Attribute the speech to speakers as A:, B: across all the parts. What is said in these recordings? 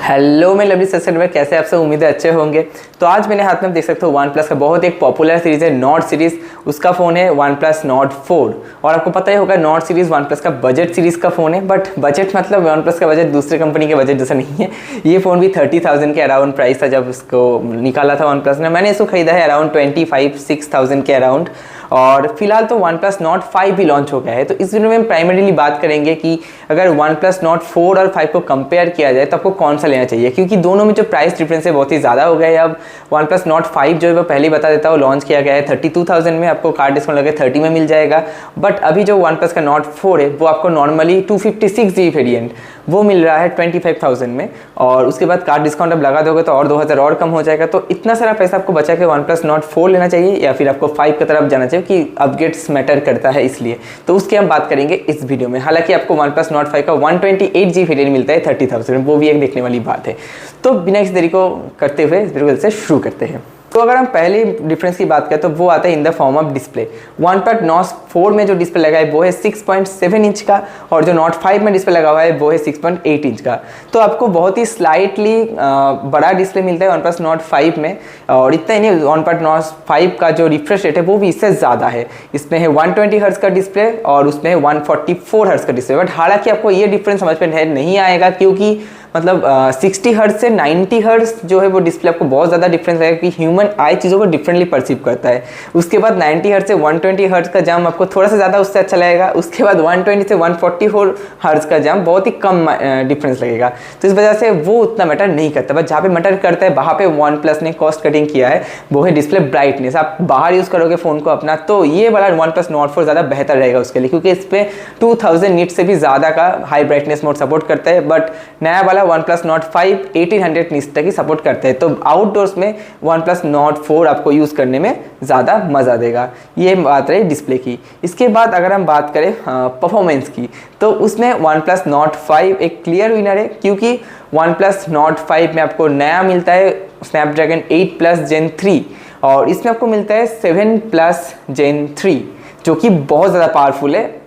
A: Hello मैं lovely subscriber, कैसे आप सब? उम्मीद है अच्छे होंगे। तो आज मेरे हाथ में आप देख सकते हो वन प्लस का बहुत एक पॉपुलर सीरीज़ है नॉट सीरीज़। उसका फ़ोन है वन प्लस नॉट 4 और आपको पता ही होगा नॉट सीरीज़ वन प्लस का बजट सीरीज़ का फ़ोन है। बट बजट मतलब वन प्लस का बजट दूसरे कंपनी के बजट जैसा नहीं है। ये फ़ोन भी 30,000 के अराउंड प्राइस था जब उसको निकाला था वन प्लस ने। मैंने इसको खरीदा है अराउंड 25-6,000 के अराउंड। और फिलहाल तो वन प्लस नॉट 5 भी लॉन्च हो गया है। तो इस वीडियो में हम प्राइमरीली बात करेंगे कि अगर वन प्लस नॉट 4 और 5 को कंपेयर किया जाए तो आपको कौन सा लेना चाहिए, क्योंकि दोनों में जो प्राइस डिफरेंस है बहुत ही ज़्यादा हो गया है। अब वन प्लस नॉट 5 जो है वो पहले ही बता देता हूँ लॉन्च किया गया है 32,000 में, आपको कार्ड डिस्काउंट लगे 30 में मिल जाएगा। बट अभी जो वन प्लस का नॉट 4 है वो आपको नॉर्मली 256GB वेरिएंट वो मिल रहा है 25,000 में, और उसके बाद कार्ड डिस्काउंट अब लगा दोगे तो और 2,000 और कम हो जाएगा। तो इतना सारा पैसा आपको बचा के वन प्लस नॉट 4 लेना चाहिए या फिर आपको 5 की तरफ जाना चाहिए, कि अपग्रेड्स मैटर करता है इसलिए। तो उसकी हम बात करेंगे इस वीडियो में। हालांकि आपको वन प्लस नॉट 5 का 128GB वेरिएंट मिलता है 30,000 में, वो भी एक देखने वाली बात है। तो बिना किसी देरी को करते हुए इस वीडियो से शुरू करते हैं। तो अगर हम पहले डिफरेंस की बात करें तो वो आता है in the form of display. One plus not 4 में जो डिस्प्ले लगा है वो है 6.7 इंच का, और जो नॉट 5 में डिस्प्ले लगा हुआ है वो है 6.8 इंच का। तो आपको बहुत ही स्लाइटली बड़ा डिस्प्ले मिलता है वन प्लस नॉट 5 में। और इतना ही नहीं, वन प्लस नॉट 5 का जो रिफ्रेश रेट है वो भी इससे ज़्यादा है। इसमें है 120 हर्ट्ज का डिस्प्ले और उसमें है 144 हर्ट्ज का डिस्प्ले। बट हालांकि आपको ये डिफरेंस समझ में नहीं आएगा, क्योंकि मतलब 60 हर्ट्ज से 90 हर्ट्ज जो है वो डिस्प्ले आपको बहुत ज़्यादा डिफरेंस रहेगा, कि ह्यूमन आई चीज़ों को डिफरेंटली परसीव करता है। उसके बाद 90 हर्ट्ज से 120 हर्ट्ज का जाम आपको थोड़ा सा ज़्यादा उससे अच्छा लगेगा। उसके बाद 120 से 144 हर्ट्ज का जाम बहुत ही कम डिफरेंस लगेगा। तो इस वजह से वो उतना मैटर नहीं करता। बट जहाँ पे मैटर करता है वहाँ पे वन प्लस ने कॉस्ट कटिंग किया है, वो है डिस्प्ले ब्राइटनेस। आप बाहर यूज़ करोगे फ़ोन को अपना तो ये वाला वन प्लस नॉट 4 ज़्यादा बेहतर रहेगा उसके लिए, क्योंकि इस पर 2000 निट से भी ज़्यादा का हाई ब्राइटनेस मोड सपोर्ट करता है। बट नया वाला वन प्लस नॉट 5 1800 निट्स तक ही सपोर्ट करते हैं। तो आउटडोर्स में वन प्लस नॉट 4 आपको यूज़ करने में ज़्यादा मज़ा देगा। ये बात रही डिस्प्ले की। इसके बाद अगर हम बात करें परफॉर्मेंस की, तो उसमें वन प्लस नॉट 5 एक क्लियर विनर है, क्योंकि वन प्लस नॉट 5 में आपको नया मिलता है स्नैपड्रैगन 8 प्लस जेन 3, और इसमें आपको मिलता है 7 प्लस जेन 3 जो कि बहुत ज़्यादा पावरफुल है,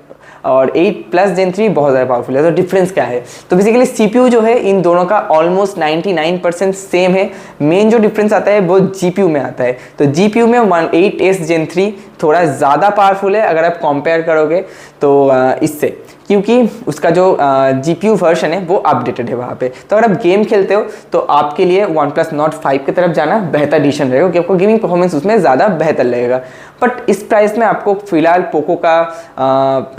A: और 8 प्लस जेन 3 बहुत ज़्यादा पावरफुल है। तो डिफरेंस क्या है? तो बेसिकली CPU जो है इन दोनों का ऑलमोस्ट 99% सेम है। मेन जो डिफरेंस आता है वो GPU में आता है। तो GPU में 8S जेन 3 थोड़ा ज़्यादा पावरफुल है अगर आप कंपेयर करोगे तो इससे, क्योंकि उसका जो GPU वर्जन है वो अपडेटेड है वहाँ पे। तो अगर आप गेम खेलते हो तो आपके लिए वन प्लस नॉट 5 की तरफ जाना बेहतर डिसीजन रहेगा, क्योंकि आपको गेमिंग परफॉर्मेंस उसमें ज़्यादा बेहतर लगेगा। बट इस प्राइस में आपको फिलहाल पोको का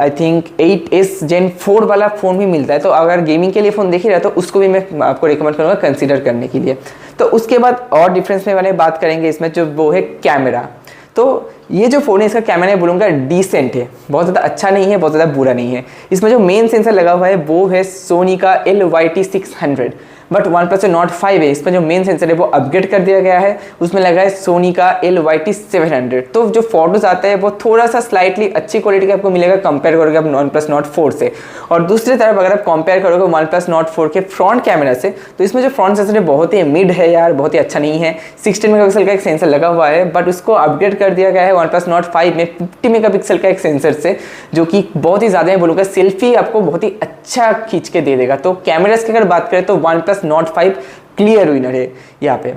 A: आई थिंक 8S जेन 4 वाला फ़ोन भी मिलता है। तो अगर गेमिंग के लिए फ़ोन देख ही रहा तो उसको भी मैं आपको रिकमेंड करूँगा कंसिडर करने के लिए। तो उसके बाद और डिफरेंस में वाले बात करेंगे इसमें, जो वो है कैमरा। तो ये जो फ़ोन है इसका कैमरा मैं बोलूँगा डिसेंट है, बहुत ज़्यादा अच्छा नहीं है, बहुत ज़्यादा बुरा नहीं है। इसमें जो मेन सेंसर लगा हुआ है वो है सोनी का LYT600। But one plus not 5 है, इसमें जो मेन सेंसर है वो अपग्रेड कर दिया गया है, उसमें लगा है सोनी का LYT700। तो जो फोटोज आता है वो थोड़ा सा स्लाइटली अच्छी क्वालिटी का आपको मिलेगा कंपेयर करोगे आप वन प्लस नॉट 4 से। और दूसरी तरफ अगर आप कंपेयर करोगे वन प्लस नॉट 4 के फ्रंट कैमरा से, तो इसमें जो फ्रंट सेंसर है बहुत ही मिड है यार, बहुत ही अच्छा नहीं है। 16 मेगापिक्सल का एक सेंसर लगा हुआ है, बट उसको अपग्रेड कर दिया गया है वन प्लस नॉट 5 में 50 मेगापिक्सल का एक सेंसर से, जो कि बहुत ही ज़्यादा बोलूँगा सेल्फी आपको बहुत ही अच्छा खींच के दे देगा। तो कैमरास की अगर बात करें तो one plus not 5 clear winner है यहाँ पे।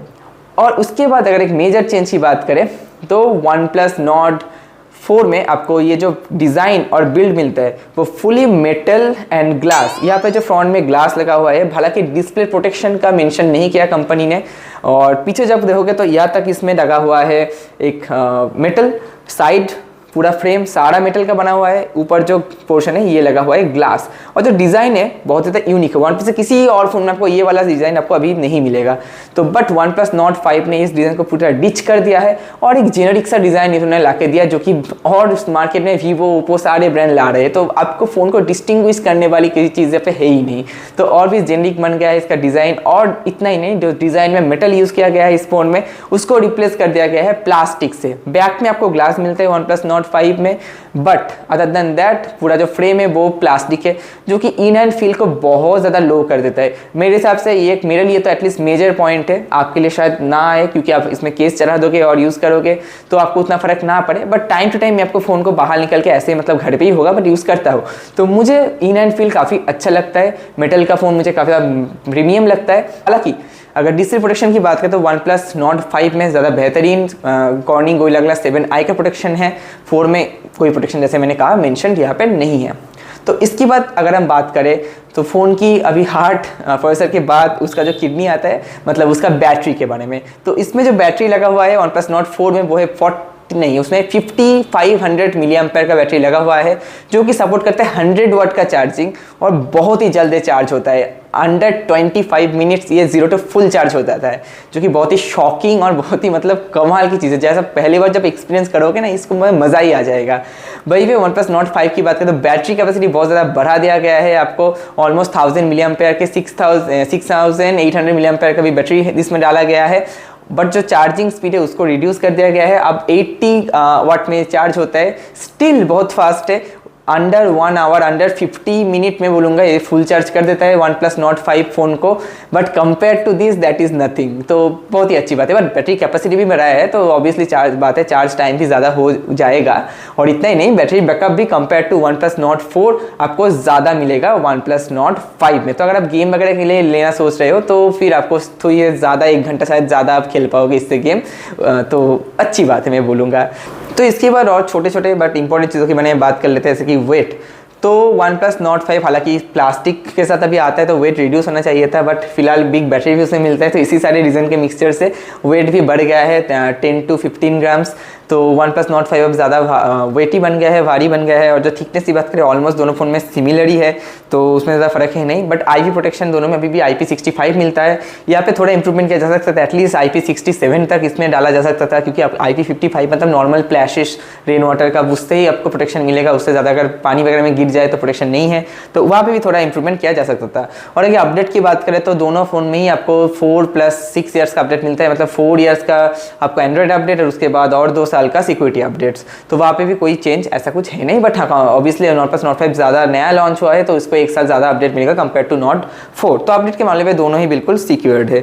A: और उसके बाद अगर एक मेजर चेंज की बात करें तो वन प्लस नॉट 4 में आपको ये जो डिज़ाइन और बिल्ड मिलता है वो फुली मेटल एंड ग्लास। यहाँ पे जो फ्रंट में ग्लास लगा हुआ है, हालांकि डिस्प्ले प्रोटेक्शन का मेंशन नहीं किया कंपनी ने। और पीछे जब देखोगे तो यहाँ तक इसमें लगा हुआ है एक मेटल साइड, पूरा फ्रेम सारा मेटल का बना हुआ है। ऊपर जो पोर्शन है ये लगा हुआ है ग्लास, और जो डिज़ाइन है बहुत ज़्यादा यूनिक है। वन प्लस से किसी और फोन में आपको ये वाला डिज़ाइन आपको अभी नहीं मिलेगा। तो बट वन प्लस नॉट 5 ने इस डिज़ाइन को पूरा डिच कर दिया है, और एक जेनरिक सा डिज़ाइन इन्होंने ला के दिया, जो कि और मार्केट में वीवो ओप्पो सारे ब्रांड ला रहे हैं। तो आपको फ़ोन को डिस्टिंग्विश करने वाली किसी चीज़ पे है ही नहीं। तो और भी जेनरिक बन गया है इसका डिज़ाइन। और इतना ही नहीं, जो डिज़ाइन में मेटल यूज़ किया गया है इस फोन में, उसको रिप्लेस कर दिया गया है प्लास्टिक से। बैक में आपको ग्लास मिलता है वन प्लस नॉट 5 में, बट अदर देन दैट पूरा जो फ्रेम है वो प्लास्टिक है, जो कि इन हैंड फील को बहुत ज़्यादा लो कर देता है। मेरे हिसाब से ये मेरे लिए तो एटलीस्ट मेजर पॉइंट है, आपके लिए शायद ना आए क्योंकि आप इसमें केस चढ़ा दोगे और यूज़ करोगे तो आपको उतना फ़र्क ना पड़े, बट टाइम टू टाइम मैं आपको फ़ोन को बाहर निकल के ऐसे मतलब घर पे ही होगा बट यूज़ करता हो, तो मुझे इन हैंड फील काफ़ी अच्छा लगता है। मेटल का फ़ोन मुझे काफ़ी ज़्यादा प्रीमियम लगता है। हालांकि अगर डिस्प्ले प्रोटेक्शन की बात करें तो OnePlus Nord 5 में ज़्यादा बेहतरीन Corning Gorilla Glass 7i का प्रोटेक्शन है। 4 में कोई प्रोटेक्शन जैसे मैंने कहा मेंशन यहाँ पे नहीं है। तो इसकी बात अगर हम बात करें तो फ़ोन की अभी हार्ट प्रोसेसर के बाद उसका जो किडनी आता है, मतलब उसका बैटरी के बारे में, तो इसमें जो बैटरी लगा हुआ है OnePlus Nord 4 में वो है उसमें 5500 मिली एम्पेयर का बैटरी लगा हुआ है, जो कि सपोर्ट करता है 100 वाट का चार्जिंग और बहुत ही जल्द चार्ज होता है। अंडर 25 मिनट्स ये 0 to फुल चार्ज हो जाता है, जो कि बहुत ही शॉकिंग और बहुत ही मतलब कमाल की चीज़ है। जैसा पहली बार जब एक्सपीरियंस करोगे ना इसको मज़ा ही आ जाएगा। वही पे OnePlus Nord 5 की बात करें तो बैटरी कैपेसिटी बहुत ज़्यादा बढ़ा दिया गया है, आपको ऑलमोस्ट 1000 मिली एम्पेयर के 6800 मिली एम्पेयर का भी बैटरी इसमें डाला गया है, बट जो चार्जिंग स्पीड है उसको रिड्यूस कर दिया गया है। अब 80 वाट में चार्ज होता है, स्टिल बहुत फास्ट है। अंडर 1 आवर, अंडर 50 मिनट में बोलूँगा ये फुल चार्ज कर देता है OnePlus Nord 5 फ़ोन को, but compare to this that is nothing. तो बहुत ही अच्छी बात है, बट बैटरी कैपेसिटी भी बढ़ाया है तो ऑब्वियसली चार्ज टाइम भी ज़्यादा हो जाएगा। और इतना ही नहीं, बैटरी बैकअप भी कंपेयर टू OnePlus Nord 4 आपको ज़्यादा मिलेगा OnePlus Nord 5 में। तो अगर आप गेम वगैरह के लिए लेना सोच रहे हो तो फिर आपको तो ये ज़्यादा 1 घंटा शायद ज़्यादा आप खेल पाओगे इससे गेम, तो अच्छी बात है मैं बोलूँगा। तो इसके बाद और छोटे छोटे बट इंपॉर्टेंट चीज़ों की मैंने बात कर लेते हैं, जैसे कि वेट। तो OnePlus Nord 5 हालांकि प्लास्टिक के साथ अभी आता है तो वेट रिड्यूस होना चाहिए था, बट फिलहाल बिग बैटरी भी उसमें मिलता है, तो इसी सारे रीज़न के मिक्सचर से वेट भी बढ़ गया है 10 to 15 ग्राम्स। तो OnePlus Nord 5 अब ज़्यादा वेटी बन गया है, भारी बन गया है। और जो थिकनेस की बात करें ऑलमोस्ट दोनों फ़ोन में सिमिलर ही है, तो उसमें ज़्यादा फ़र्क है नहीं, बट IP प्रोटेक्शन दोनों में अभी भी IP65 मिलता है। यहाँ पे थोड़ा इंप्रूवमेंट किया जा सकता था, एटलीस्ट IP67 तक इसमें डाला जा सकता था, क्योंकि IP55 मतलब नॉर्मल प्लैशेस रेन वाटर का, उससे ही आपको प्रोटेक्शन मिलेगा, उससे ज़्यादा अगर पानी वगैरह में गिर जाए तो प्रोटेक्शन नहीं है, तो वहाँ पे भी थोड़ा इंप्रूवमेंट किया जा सकता था। और अगर अपडेट की बात करें तो दोनों फ़ोन में ही आपको 4+6 ईयर्स का अपडेट मिलता है, मतलब 4 ईयर्स का आपको एंड्रॉइड अपडेट और उसके बाद और 2 साल का सिक्योरिटी अपडेट्स। तो वहाँ पे भी कोई चेंज ऐसा कुछ है नहीं, बट हाँ ऑब्वियसली OnePlus Nord 5 ज़्यादा नया लॉन्च हुआ है तो इसको 1 साल ज़्यादा अपडेट मिलेगा कंपेयर टू Nord 4। तो अपडेट के मामले में दोनों ही बिल्कुल सिक्योर्ड है।